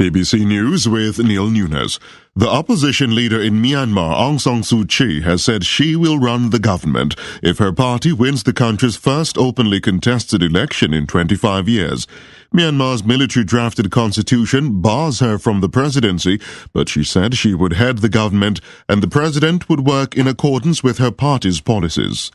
BBC News with Neil Nunes. The opposition leader in Myanmar, Aung San Suu Kyi, has said she will run the government if her party wins the country's first openly contested election in 25 years. Myanmar's military-drafted constitution bars her from the presidency, but she said she would head the government and the president would work in accordance with her party's policies.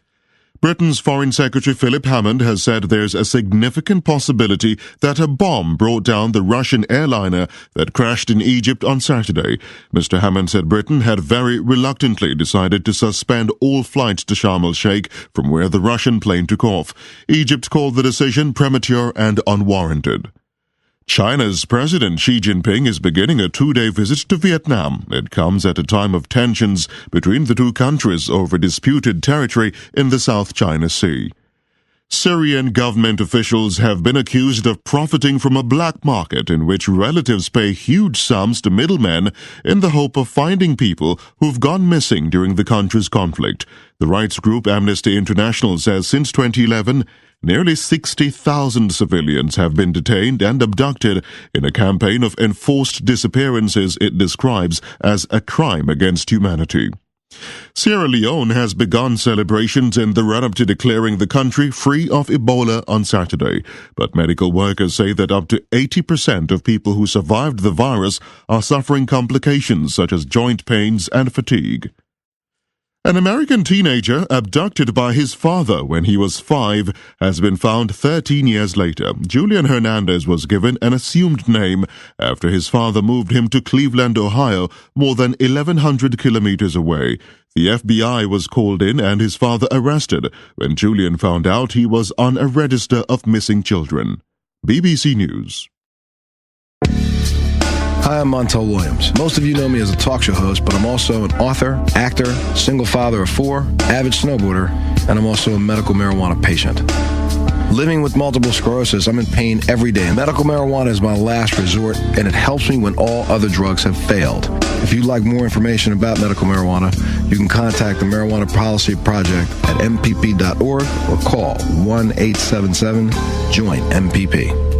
Britain's Foreign Secretary Philip Hammond has said there's a significant possibility that a bomb brought down the Russian airliner that crashed in Egypt on Saturday. Mr. Hammond said Britain had very reluctantly decided to suspend all flights to Sharm el-Sheikh from where the Russian plane took off. Egypt called the decision premature and unwarranted. China's President Xi Jinping is beginning a two-day visit to Vietnam. It comes at a time of tensions between the two countries over disputed territory in the South China Sea. Syrian government officials have been accused of profiting from a black market in which relatives pay huge sums to middlemen in the hope of finding people who've gone missing during the country's conflict. The rights group Amnesty International says since 2011, nearly 60,000 civilians have been detained and abducted in a campaign of enforced disappearances it describes as a crime against humanity. Sierra Leone has begun celebrations in the run-up to declaring the country free of Ebola on Saturday, but medical workers say that up to 80% of people who survived the virus are suffering complications such as joint pains and fatigue. An American teenager abducted by his father when he was 5 has been found 13 years later. Julian Hernandez was given an assumed name after his father moved him to Cleveland, Ohio, more than 1,100 kilometers away. The FBI was called in and his father arrested when Julian found out he was on a register of missing children. BBC News. Hi, I'm Montel Williams. Most of you know me as a talk show host, but I'm also an author, actor, single father of 4, avid snowboarder, and I'm also a medical marijuana patient. Living with multiple sclerosis, I'm in pain every day. Medical marijuana is my last resort, and it helps me when all other drugs have failed. If you'd like more information about medical marijuana, you can contact the Marijuana Policy Project at mpp.org or call 1-877-JOIN-MPP.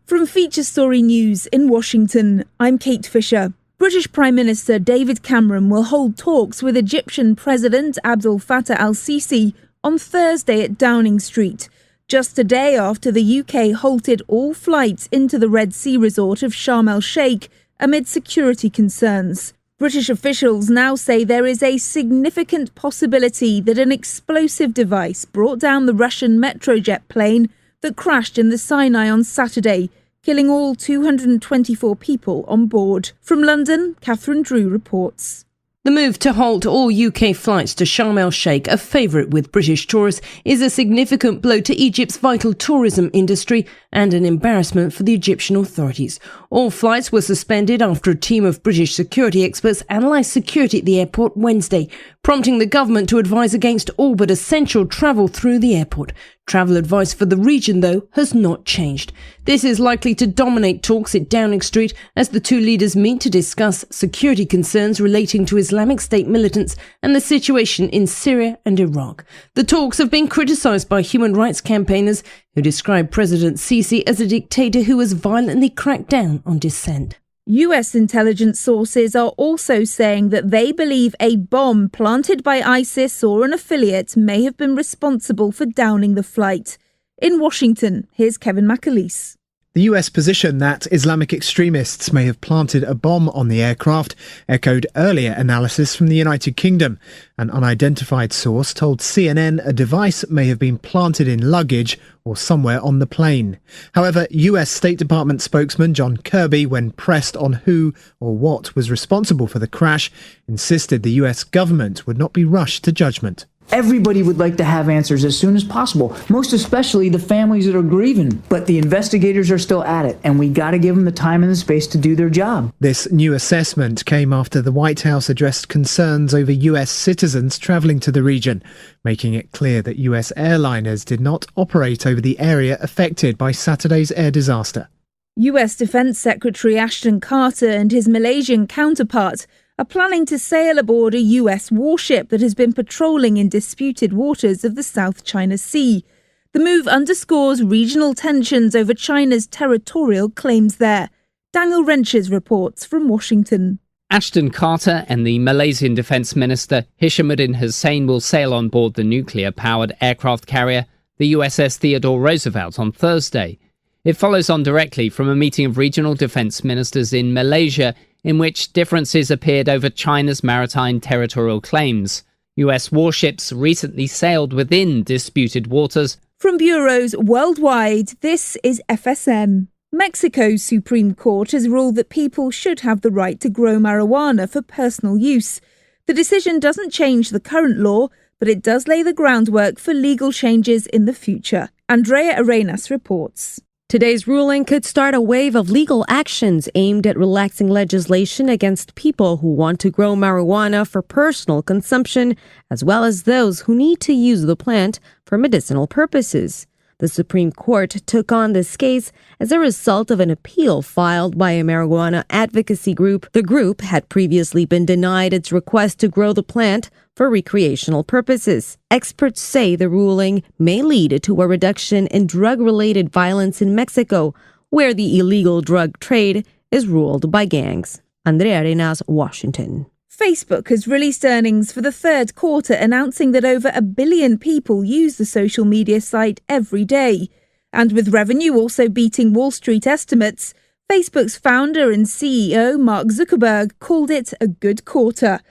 From Feature Story News in Washington, I'm Kate Fisher. British Prime Minister David Cameron will hold talks with Egyptian President Abdel Fattah al-Sisi on Thursday at Downing Street, just a day after the UK halted all flights into the Red Sea resort of Sharm el-Sheikh amid security concerns. British officials now say there is a significant possibility that an explosive device brought down the Russian Metrojet plane that crashed in the Sinai on Saturday, killing all 224 people on board. From London, Catherine Drew reports. The move to halt all UK flights to Sharm el-Sheikh, a favourite with British tourists, is a significant blow to Egypt's vital tourism industry and an embarrassment for the Egyptian authorities. All flights were suspended after a team of British security experts analysed security at the airport Wednesday, prompting the government to advise against all but essential travel through the airport. Travel advice for the region, though, has not changed. This is likely to dominate talks at Downing Street as the two leaders meet to discuss security concerns relating to Islamic State militants and the situation in Syria and Iraq. The talks have been criticised by human rights campaigners who describe President Sisi as a dictator who has violently cracked down on dissent. US intelligence sources are also saying that they believe a bomb planted by ISIS or an affiliate may have been responsible for downing the flight. In Washington, here's Kevin McAleese. The US position that Islamic extremists may have planted a bomb on the aircraft echoed earlier analysis from the United Kingdom. An unidentified source told CNN a device may have been planted in luggage or somewhere on the plane. However, US State Department spokesman John Kirby, when pressed on who or what was responsible for the crash, insisted the US government would not be rushed to judgment. Everybody would like to have answers as soon as possible, most especially the families that are grieving. But the investigators are still at it, and we got to give them the time and the space to do their job. This new assessment came after the White House addressed concerns over US citizens travelling to the region, making it clear that US airliners did not operate over the area affected by Saturday's air disaster. US Defence Secretary Ashton Carter and his Malaysian counterpart are planning to sail aboard a US warship that has been patrolling in disputed waters of the South China Sea. The move underscores regional tensions over China's territorial claims there. Daniel Renches reports from Washington. Ashton Carter and the Malaysian Defence Minister Hishamuddin Hussein will sail on board the nuclear-powered aircraft carrier, the USS Theodore Roosevelt, on Thursday. It follows on directly from a meeting of regional defence ministers in Malaysia in which differences appeared over China's maritime territorial claims. US warships recently sailed within disputed waters. From bureaus worldwide, this is FSM. Mexico's Supreme Court has ruled that people should have the right to grow marijuana for personal use. The decision doesn't change the current law, but it does lay the groundwork for legal changes in the future. Andrea Arenas reports. Today's ruling could start a wave of legal actions aimed at relaxing legislation against people who want to grow marijuana for personal consumption, as well as those who need to use the plant for medicinal purposes. The Supreme Court took on this case as a result of an appeal filed by a marijuana advocacy group. The group had previously been denied its request to grow the plant for recreational purposes. Experts say the ruling may lead to a reduction in drug-related violence in Mexico, where the illegal drug trade is ruled by gangs. Andrea Arenas, Washington. Facebook has released earnings for the third quarter, announcing that over 1 billion people use the social media site every day. And with revenue also beating Wall Street estimates, Facebook's founder and CEO Mark Zuckerberg called it a good quarter.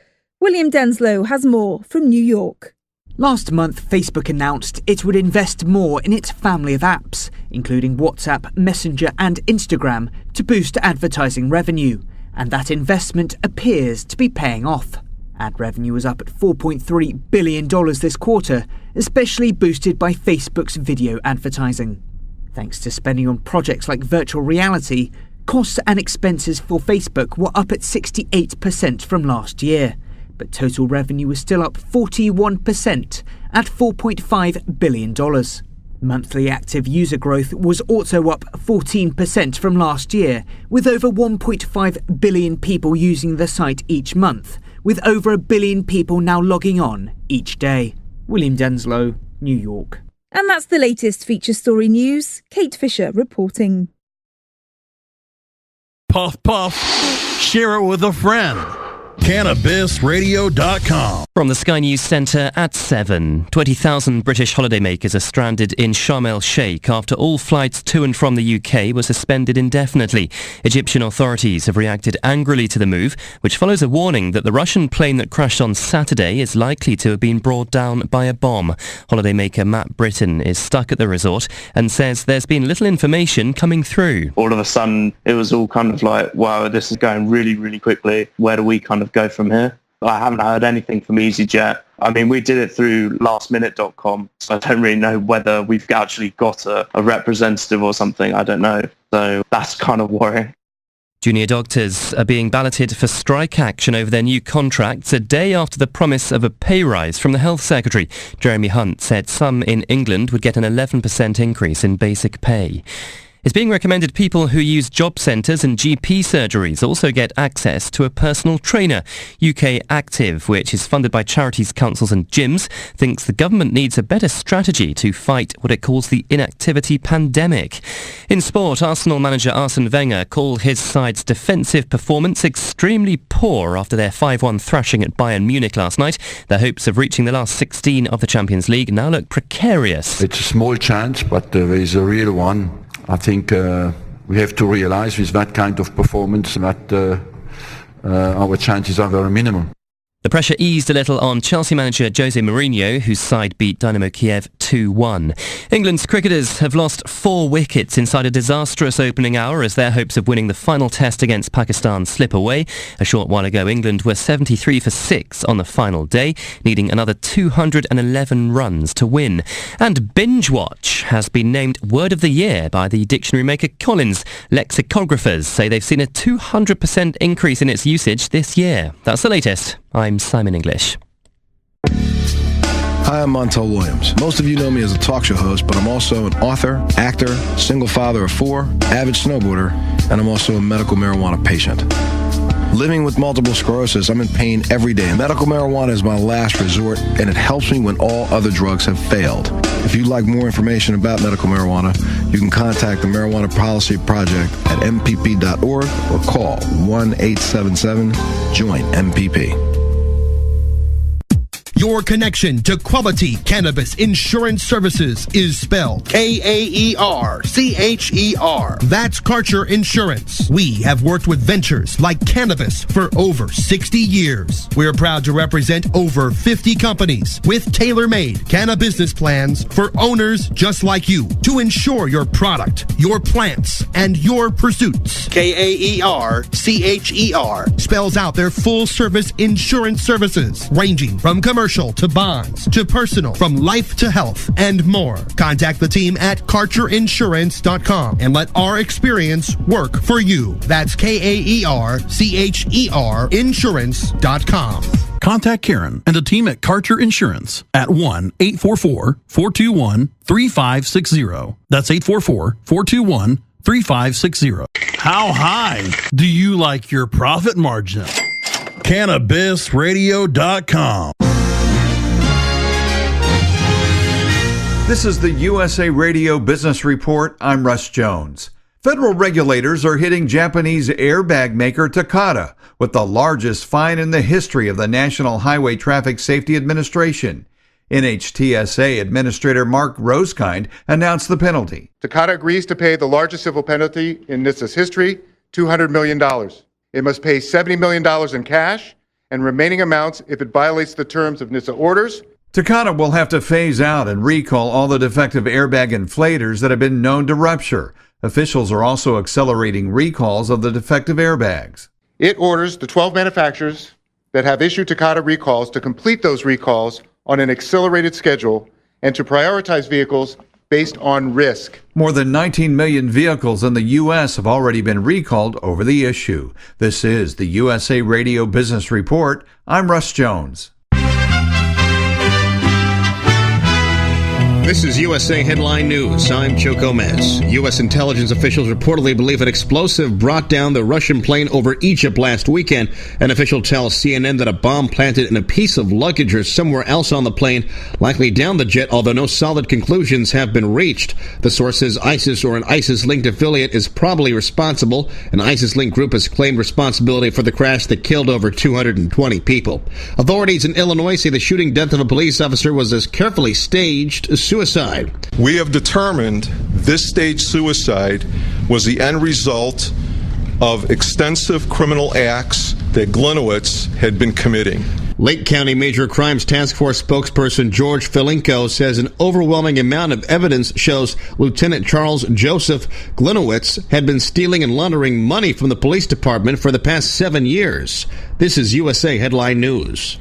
William Denslow has more from New York. Last month, Facebook announced it would invest more in its family of apps, including WhatsApp, Messenger and Instagram, to boost advertising revenue. And that investment appears to be paying off. Ad revenue was up at $4.3 billion this quarter, especially boosted by Facebook's video advertising. Thanks to spending on projects like virtual reality, costs and expenses for Facebook were up at 68% from last year. But total revenue was still up 41% at $4.5 billion. Monthly active user growth was also up 14% from last year, with over 1.5 billion people using the site each month, with over 1 billion people now logging on each day. William Denslow, New York. And that's the latest feature story news. Kate Fisher reporting. Puff, puff, share it with a friend. CannabisRadio.com. From the Sky News Centre at 7, 20,000 British holidaymakers are stranded in Sharm el-Sheikh after all flights to and from the UK were suspended indefinitely. Egyptian authorities have reacted angrily to the move, which follows a warning that the Russian plane that crashed on Saturday is likely to have been brought down by a bomb. Holidaymaker Matt Britton is stuck at the resort and says there's been little information coming through. All of a sudden, it was all kind of like, wow, this is going really, really quickly. Where do we kind of go from here? I haven't heard anything from EasyJet. I mean, we did it through lastminute.com, so I don't really know whether we've actually got a representative or something. I don't know. So that's kind of worrying. Junior doctors are being balloted for strike action over their new contracts a day after the promise of a pay rise from the Health Secretary. Jeremy Hunt said some in England would get an 11% increase in basic pay. It's being recommended people who use job centres and GP surgeries also get access to a personal trainer. UK Active, which is funded by charities, councils and gyms, thinks the government needs a better strategy to fight what it calls the inactivity pandemic. In sport, Arsenal manager Arsene Wenger called his side's defensive performance extremely poor after their 5-1 thrashing at Bayern Munich last night. Their hopes of reaching the last 16 of the Champions League now look precarious. It's a small chance, but there is a real one. I think we have to realise with that kind of performance that our chances are very minimal. The pressure eased a little on Chelsea manager Jose Mourinho, whose side beat Dynamo Kiev 2-1. England's cricketers have lost 4 wickets inside a disastrous opening hour as their hopes of winning the final test against Pakistan slip away. A short while ago, England were 73 for 6 on the final day, needing another 211 runs to win. And Binge Watch has been named Word of the Year by the dictionary maker Collins. Lexicographers say they've seen a 200% increase in its usage this year. That's the latest. I'm Simon English. Hi, I'm Montel Williams. Most of you know me as a talk show host, but I'm also an author, actor, single father of 4, avid snowboarder, and I'm also a medical marijuana patient. Living with multiple sclerosis, I'm in pain every day. Medical marijuana is my last resort, and it helps me when all other drugs have failed. If you'd like more information about medical marijuana, you can contact the Marijuana Policy Project at mpp.org or call 1-877-JOIN-MPP. Your connection to quality cannabis insurance services is spelled K-A-E-R-C-H-E-R. That's Karcher Insurance. We have worked with ventures like cannabis for over 60 years. We're proud to represent over 50 companies with tailor-made cannabis plans for owners just like you to insure your product, your plants, and your pursuits. K-A-E-R-C-H-E-R spells out their full-service insurance services ranging from commercial to bonds to personal, from life to health, and more. Contact the team at KarcherInsurance.com and let our experience work for you. That's K-A-E-R-C-H-E-R Insurance.com. Contact Karen and the team at Karcher Insurance at 1-844-421-3560. That's 844-421-3560. How high do you like your profit margin? CannabisRadio.com. This is the USA Radio Business Report. I'm Russ Jones. Federal regulators are hitting Japanese airbag maker Takata with the largest fine in the history of the National Highway Traffic Safety Administration. NHTSA Administrator Mark Rosekind announced the penalty. Takata agrees to pay the largest civil penalty in NHTSA's history, $200 million. It must pay $70 million in cash and remaining amounts if it violates the terms of NHTSA orders. Takata will have to phase out and recall all the defective airbag inflators that have been known to rupture. Officials are also accelerating recalls of the defective airbags. It orders the 12 manufacturers that have issued Takata recalls to complete those recalls on an accelerated schedule and to prioritize vehicles based on risk. More than 19 million vehicles in the U.S. have already been recalled over the issue. This is the USA Radio Business Report. I'm Russ Jones. This is USA Headline News. I'm Joe Gomez. U.S. intelligence officials reportedly believe an explosive brought down the Russian plane over Egypt last weekend. An official tells CNN that a bomb planted in a piece of luggage or somewhere else on the plane likely downed the jet, although no solid conclusions have been reached. The source says ISIS or an ISIS-linked affiliate is probably responsible. An ISIS-linked group has claimed responsibility for the crash that killed over 220 people. Authorities in Illinois say the shooting death of a police officer was as carefully staged as suicide. We have determined this staged suicide was the end result of extensive criminal acts that Glinowitz had been committing. Lake County Major Crimes Task Force spokesperson George Filinko says an overwhelming amount of evidence shows Lieutenant Charles Joseph Glinowitz had been stealing and laundering money from the police department for the past 7 years. This is USA Headline News.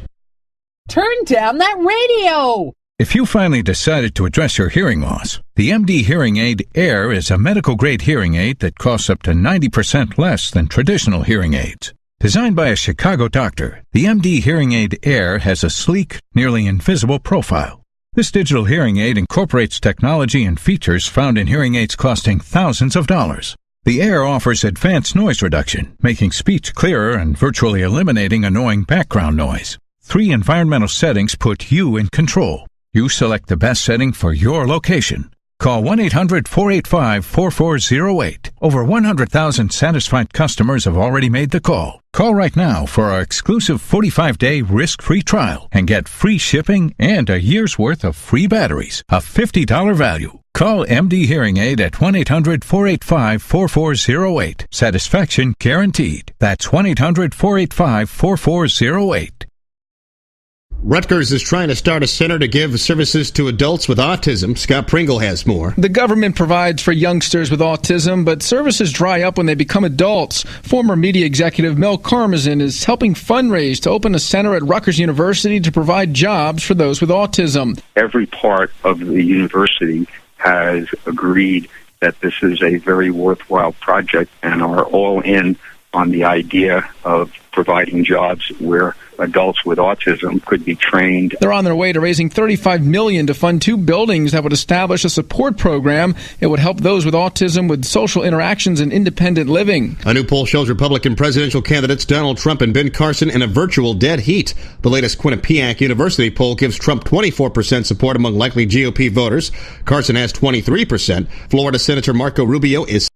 Turn down that radio! If you finally decided to address your hearing loss, the MD Hearing Aid Air is a medical-grade hearing aid that costs up to 90% less than traditional hearing aids. Designed by a Chicago doctor, the MD Hearing Aid Air has a sleek, nearly invisible profile. This digital hearing aid incorporates technology and features found in hearing aids costing thousands of dollars. The Air offers advanced noise reduction, making speech clearer and virtually eliminating annoying background noise. 3 environmental settings put you in control. You select the best setting for your location. Call 1-800-485-4408. Over 100,000 satisfied customers have already made the call. Call right now for our exclusive 45-day risk-free trial and get free shipping and a year's worth of free batteries, a $50 value. Call MD Hearing Aid at 1-800-485-4408. Satisfaction guaranteed. That's 1-800-485-4408. Rutgers is trying to start a center to give services to adults with autism. Scott Pringle has more. The government provides for youngsters with autism, but services dry up when they become adults. Former media executive Mel Karmazin is helping fundraise to open a center at Rutgers University to provide jobs for those with autism. Every part of the university has agreed that this is a very worthwhile project and are all in on the idea of providing jobs where adults with autism could be trained. They're on their way to raising $35 million to fund 2 buildings that would establish a support program. It would help those with autism with social interactions and independent living. A new poll shows Republican presidential candidates Donald Trump and Ben Carson in a virtual dead heat. The latest Quinnipiac University poll gives Trump 24% support among likely GOP voters. Carson has 23%. Florida Senator Marco Rubio is